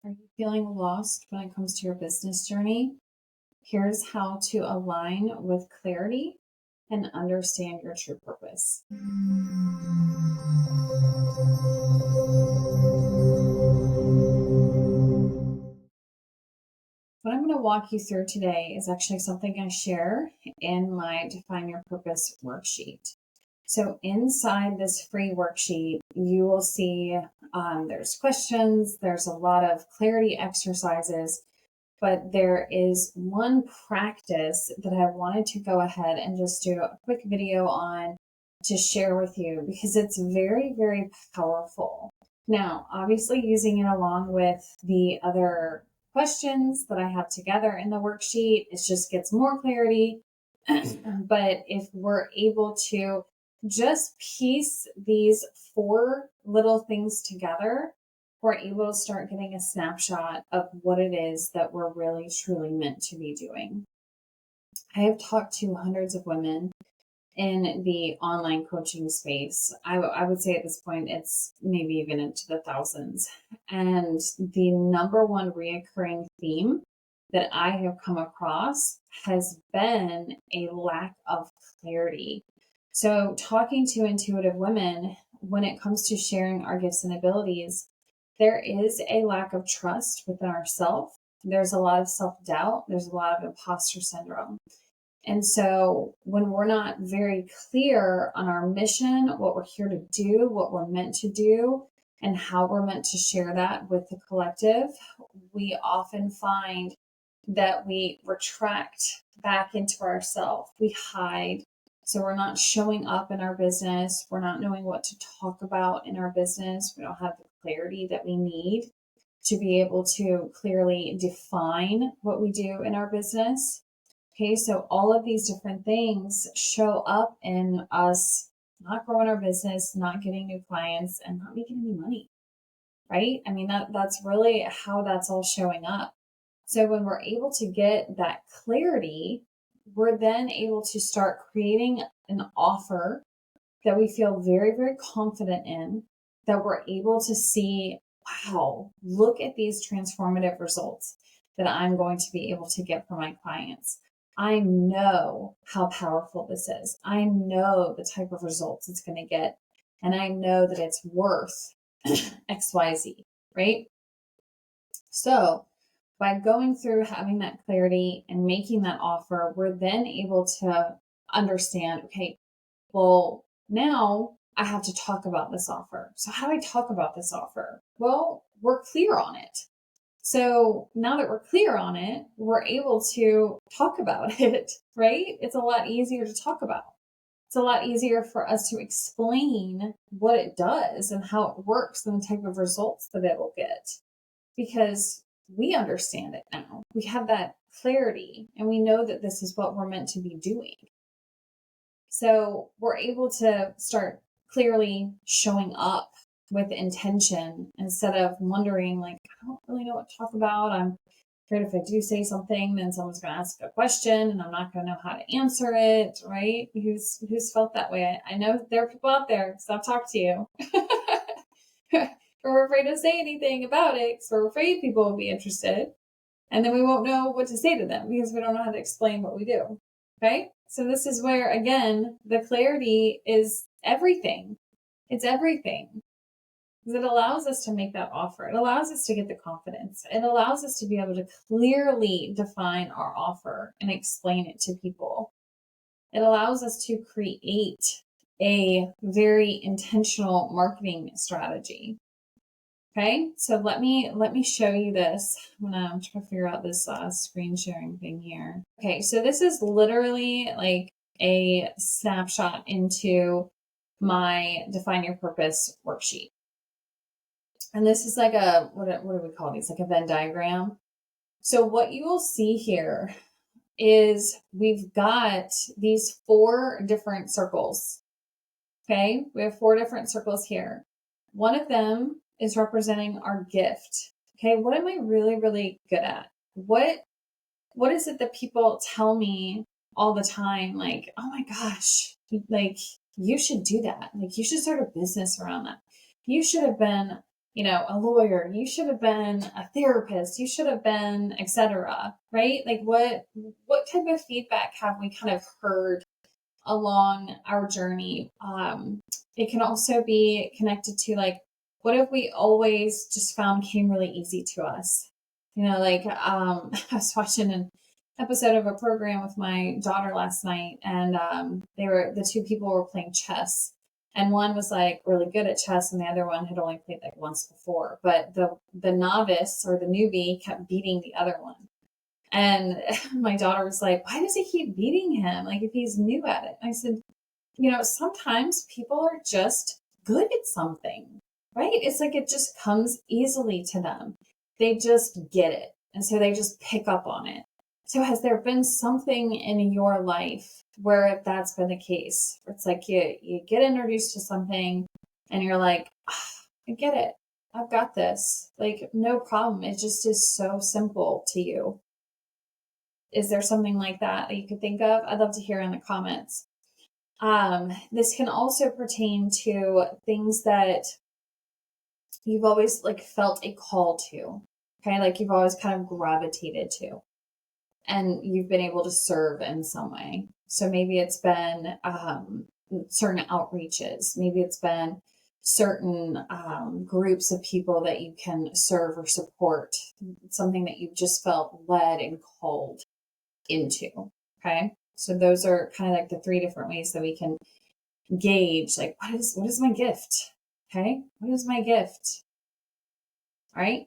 Are you feeling lost when it comes to your business journey? Here's how to align with clarity and understand your true purpose. What I'm going to walk you through today is actually something I share in my Define Your Purpose worksheet. So inside this free worksheet, you will see there's questions, there's a lot of clarity exercises, but there is one practice that I wanted to go ahead and just do a quick video on to share with you because it's very, very powerful. Now, obviously, using it along with the other questions that I have together in the worksheet, it just gets more clarity. But if we're able to just piece these four little things together, we're able to start getting a snapshot of what it is that we're really truly meant to be doing. I have talked to hundreds of women in the online coaching space. I would say at this point, it's maybe even into the thousands. And the number one reoccurring theme that I have come across has been a lack of clarity. So talking to intuitive women, when it comes to sharing our gifts and abilities, there is a lack of trust within ourselves. There's a lot of self-doubt. There's a lot of imposter syndrome. And so when we're not very clear on our mission, what we're here to do, what we're meant to do, and how we're meant to share that with the collective, we often find that we retract back into ourselves. We hide. So we're not showing up in our business. We're not knowing what to talk about in our business. We don't have the clarity that we need to be able to clearly define what we do in our business. Okay, so all of these different things show up in us not growing our business, not getting new clients, and not making any money, right? I mean, that's really how that's all showing up. So when we're able to get that clarity, we're then able to start creating an offer that we feel very, very confident in, that we're able to see, wow, look at these transformative results that I'm going to be able to get for my clients. I know how powerful this is. I know the type of results it's going to get. And I know that it's worth XYZ, right? So by going through having that clarity and making that offer, we're then able to understand, okay, well, now I have to talk about this offer. So how do I talk about this offer? Well, we're clear on it. So now that we're clear on it, we're able to talk about it, right? It's a lot easier to talk about. It's a lot easier for us to explain what it does and how it works and the type of results that it will get because we understand it now. We have that clarity and we know that this is what we're meant to be doing. So we're able to start clearly showing up with intention instead of wondering, like, I don't really know what to talk about. I'm afraid if I do say something, then someone's going to ask a question and I'm not going to know how to answer it, right? Who's felt that way? I know there are people out there, because I've talked to you. We're afraid to say anything about it because we're afraid people will be interested. And then we won't know what to say to them because we don't know how to explain what we do. Okay? So this is where, again, the clarity is everything. It's everything. Because it allows us to make that offer. It allows us to get the confidence. It allows us to be able to clearly define our offer and explain it to people. It allows us to create a very intentional marketing strategy. Okay, so let me show you this. I'm trying to figure out this screen sharing thing here. Okay, so this is literally like a snapshot into my Define Your Purpose worksheet. And this is like a, what do we call these? Like a Venn diagram. So what you will see here is we've got these 4 different circles. Okay, we have 4 different circles here. One of them is representing our gift. Okay, what am I really, really good at? What is it that people tell me all the time? Like, oh my gosh, like you should do that. Like you should start a business around that. You should have been, a lawyer, you should have been a therapist, you should have been, etc. Right? Like what type of feedback have we kind of heard along our journey? It can also be connected to like, what have we always just found came really easy to us? I was watching an episode of a program with my daughter last night, and the two people were playing chess, and one was like really good at chess, and the other one had only played like once before. But the novice or the newbie kept beating the other one, and my daughter was like, "Why does he keep beating him? Like if he's new at it?" I said, sometimes people are just good at something, right? It's like it just comes easily to them. They just get it. And so they just pick up on it. So has there been something in your life where that's been the case? It's like you get introduced to something and you're like, I get it. I've got this. Like, no problem. It just is so simple to you. Is there something like that you could think of? I'd love to hear in the comments. This can also pertain to things that you've always like felt a call to, okay? Like you've always kind of gravitated to, and you've been able to serve in some way. So maybe it's been certain outreaches. Maybe it's been certain groups of people that you can serve or support. Something that you've just felt led and called into, okay? So those are kind of like the three different ways that we can gauge, like, what is my gift? Okay. What is my gift? All right.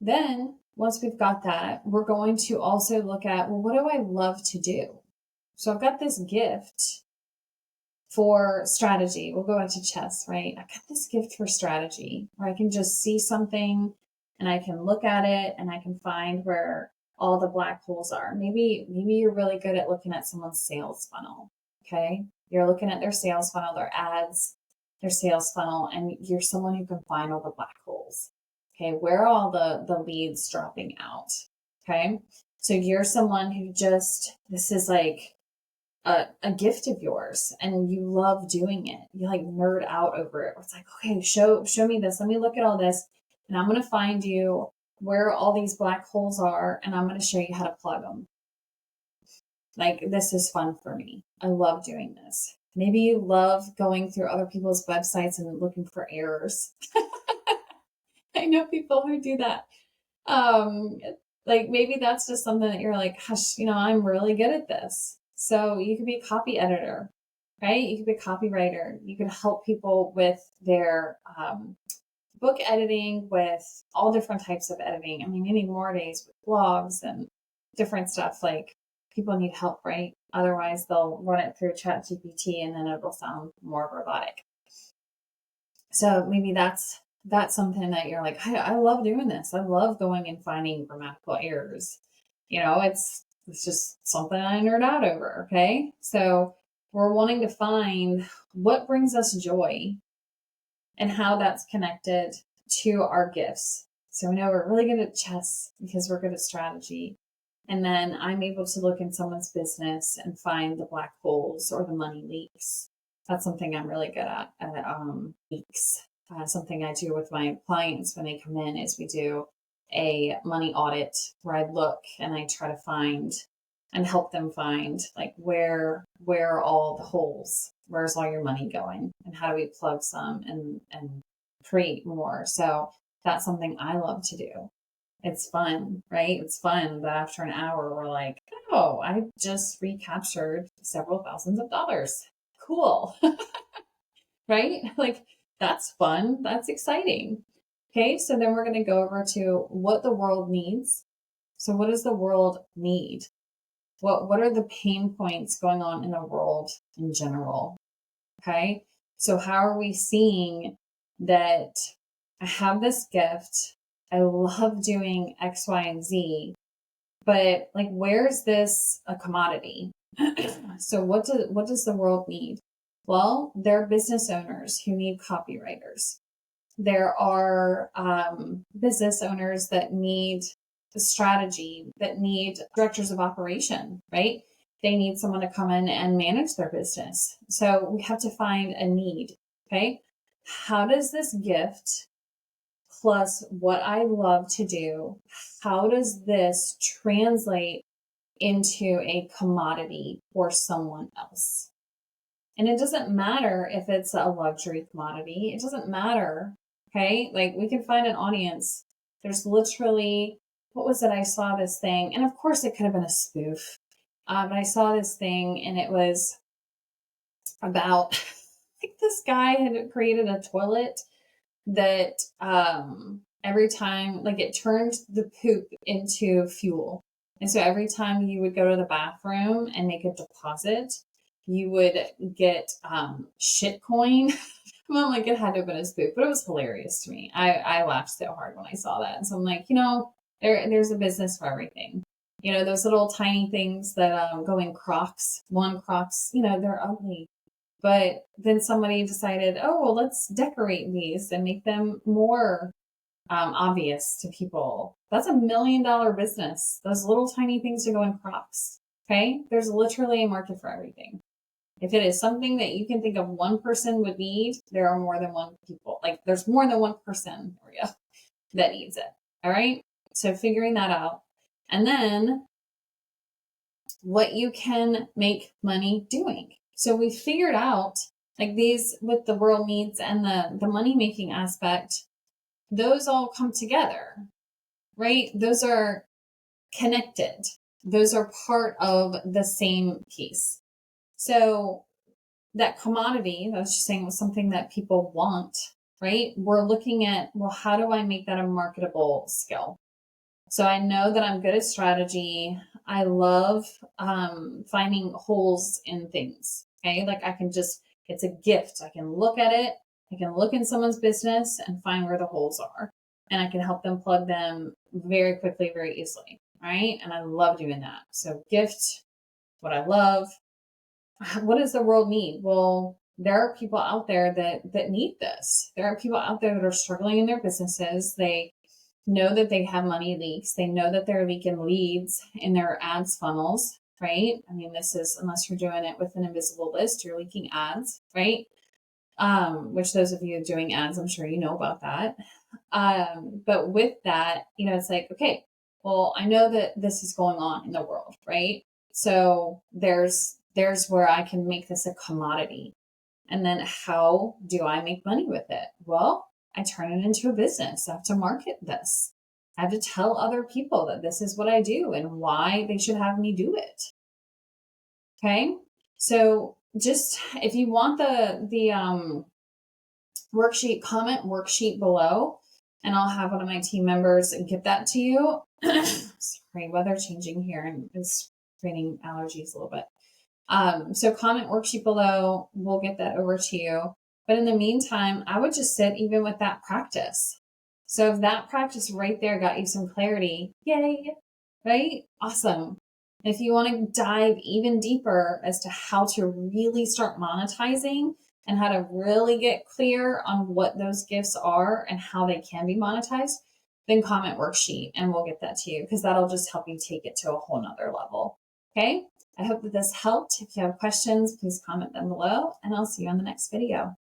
Then once we've got that, we're going to also look at, well, what do I love to do? So I've got this gift for strategy. We'll go back to chess, right? I've got this gift for strategy where I can just see something and I can look at it and I can find where all the black holes are. Maybe you're really good at looking at someone's sales funnel. Okay. You're looking at their sales funnel, their ads, their sales funnel, and you're someone who can find all the black holes. Okay. Where are all the leads dropping out? Okay. So you're someone who this is like a gift of yours and you love doing it. You like nerd out over it. It's like, okay, show me this. Let me look at all this. And I'm going to find you where all these black holes are, and I'm going to show you how to plug them. Like, this is fun for me. I love doing this. Maybe you love going through other people's websites and looking for errors. I know people who do that. Like maybe that's just something that you're like, gosh, I'm really good at this. So you could be a copy editor, right? You could be a copywriter. You could help people with their book editing, with all different types of editing. I mean, you need more days with blogs and different stuff. Like people need help, right? Otherwise they'll run it through ChatGPT and then it'll sound more robotic. So maybe that's something that you're like, I love doing this. I love going and finding grammatical errors. It's just something I nerd out over. Okay. So we're wanting to find what brings us joy and how that's connected to our gifts. So we know we're really good at chess because we're good at strategy. And then I'm able to look in someone's business and find the black holes or the money leaks. That's something I'm really good at leaks. Something I do with my clients when they come in is we do a money audit where I look and I try to find and help them find like where are all the holes, where's all your money going, and how do we plug some and create more. So that's something I love to do. It's fun, right? It's fun that after an hour we're like, oh, I just recaptured several thousands of dollars. Cool. Right? Like that's fun. That's exciting. Okay, so then we're going to go over to what the world needs. So what does the world need? What are the pain points going on in the world in general? Okay, so how are we seeing that I have this gift, I love doing X, Y, and Z, but like where's this a commodity? So what does the world need? Well, there are business owners who need copywriters. There are business owners that need the strategy, that need directors of operation, right? They need someone to come in and manage their business. So we have to find a need, okay? How does this gift plus what I love to do, how does this translate into a commodity for someone else? And it doesn't matter if it's a luxury commodity. It doesn't matter. Okay. Like we can find an audience. There's literally, what was it? I saw this thing, and of course it could have been a spoof. But I saw this thing and it was about like this guy had created a toilet that every time, like, it turned the poop into fuel. And so every time you would go to the bathroom and make a deposit, you would get shit coin. Well, like, it had to have been a spoof, but it was hilarious to me. I laughed so hard when I saw that. And so I'm like, there's a business for everything. Those little tiny things that go in Crocs, one Crocs, they're ugly. But then somebody decided, oh, well, let's decorate these and make them more obvious to people. That's $1 million business. Those little tiny things to go in Crocs. Okay. There's literally a market for everything. If it is something that you can think of one person would need, there are more than one people. Like there's more than one person for you that needs it. All right. So figuring that out. And then what you can make money doing. So we figured out like these with the world needs and the money making aspect, those all come together, right? Those are connected. Those are part of the same piece. So that commodity, I was just saying, was something that people want, right? We're looking at, well, how do I make that a marketable skill? So I know that I'm good at strategy. I love finding holes in things. Okay. Like it's a gift. I can look at it. I can look in someone's business and find where the holes are. And I can help them plug them very quickly, very easily. Right. And I love doing that. So gift, what I love. What does the world need? Well, there are people out there that need this. There are people out there that are struggling in their businesses. They know that they have money leaks. They know that they're leaking leads in their ads funnels, right? I mean, this is, unless you're doing it with an invisible list, you're leaking ads, right? Which those of you doing ads, I'm sure you know about that. But with that, it's like, okay, well, I know that this is going on in the world, right? So there's where I can make this a commodity. And then how do I make money with it? Well, I turn it into a business. I have to market this. I have to tell other people that this is what I do and why they should have me do it. Okay. So just if you want the worksheet, comment worksheet below, and I'll have one of my team members get that to you. Sorry, weather changing here and it's creating allergies a little bit. So comment worksheet below. We'll get that over to you. But in the meantime, I would just sit even with that practice. So if that practice right there got you some clarity, yay, right? Awesome. If you want to dive even deeper as to how to really start monetizing and how to really get clear on what those gifts are and how they can be monetized, then comment worksheet and we'll get that to you because that'll just help you take it to a whole nother level. Okay. I hope that this helped. If you have questions, please comment them below and I'll see you on the next video.